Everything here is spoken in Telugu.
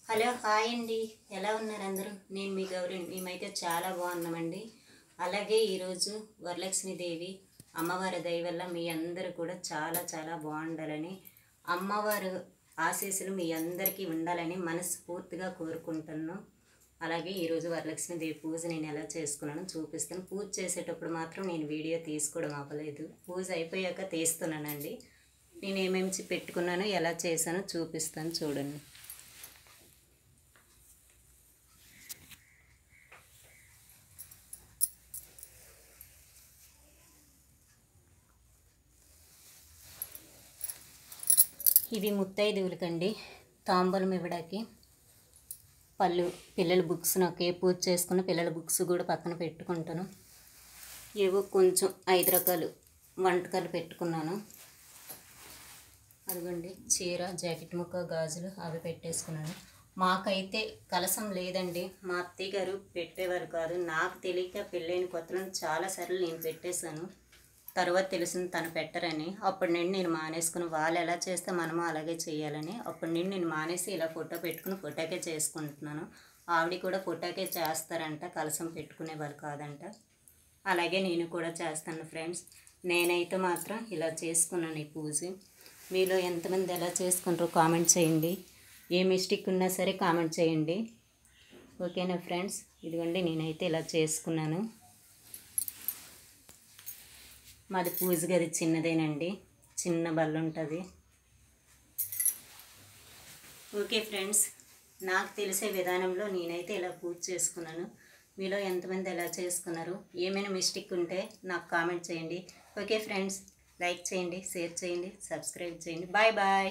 హలో హాయ్ అండి, ఎలా ఉన్నారు అందరూ? నేను మీ గౌరీ. మేమైతే చాలా బాగున్నామండి. అలాగే ఈరోజు వరలక్ష్మీదేవి అమ్మవారి దయ వల్ల మీ అందరూ కూడా చాలా చాలా బాగుండాలని, అమ్మవారు ఆశీస్సులు మీ అందరికీ ఉండాలని మనస్ఫూర్తిగా కోరుకుంటున్నాను. అలాగే ఈరోజు వరలక్ష్మీదేవి పూజ నేను ఎలా చేసుకున్నానో చూపిస్తాను. పూజ చేసేటప్పుడు మాత్రం నేను వీడియో తీసుకోవడం ఆపలేదు. పూజ అయిపోయాక తీస్తున్నానండి. నేను ఏమేమి పెట్టుకున్నానో ఎలా చేశానో చూపిస్తాను, చూడండి. ఇవి ముత్తైదువులకండి, తాంబూలం ఇవ్వడానికి పళ్ళు, పిల్లల బుక్స్, నాకు ఏ పూజ చేసుకున్న పిల్లల బుక్స్ కూడా పక్కన పెట్టుకుంటాను. ఏవో కొంచెం 5 రకాలు వంటకాలు పెట్టుకున్నాను. అదిగోండి, చీర, జాకెట్ ముక్క, గాజులు అవి పెట్టేసుకున్నాను. మాకైతే కలసం లేదండి, మా అత్తయ్య గారు పెట్టేవారు కాదు. నాకు తెలియక పెళ్ళైన కొత్తలో చాలాసార్లు నేను పెట్టేశాను. తర్వాత తెలిసింది తను పెట్టరని. అప్పటి నుండి నేను మానేసుకుని, వాళ్ళు ఎలా చేస్తే మనము అలాగే చేయాలని అప్పటి నుండి నేను మానేసి ఇలా ఫోటో పెట్టుకుని ఫోటోకే చేసుకుంటున్నాను. ఆవిడ కూడా ఫోటోకే చేస్తారంట, కలసం పెట్టుకునే వాళ్ళు కాదంట. అలాగే నేను కూడా చేస్తాను ఫ్రెండ్స్. నేనైతే మాత్రం ఇలా చేసుకున్నాను ఈ పూజ. మీలో ఎంతమంది ఎలా చేసుకుంటారో కామెంట్ చేయండి. ఏ మిస్టేక్ ఉన్నా సరే కామెంట్ చేయండి, ఓకేనా ఫ్రెండ్స్? ఇదిగోండి, నేనైతే ఇలా చేసుకున్నాను. మాది పూజ గది చిన్నదేనండి, చిన్న బల్ల ఉంటుంది. ఓకే ఫ్రెండ్స్, నాకు తెలిసే విధానంలో నేనైతే ఇలా పూజ చేసుకున్నాను. మీలో ఎంతమంది ఎలా చేసుకున్నారు? ఏమైనా మిస్టేక్ ఉంటే నాకు కామెంట్ చేయండి. ఓకే ఫ్రెండ్స్, లైక్ చేయండి, షేర్ చేయండి, సబ్స్క్రైబ్ చేయండి. Bye bye.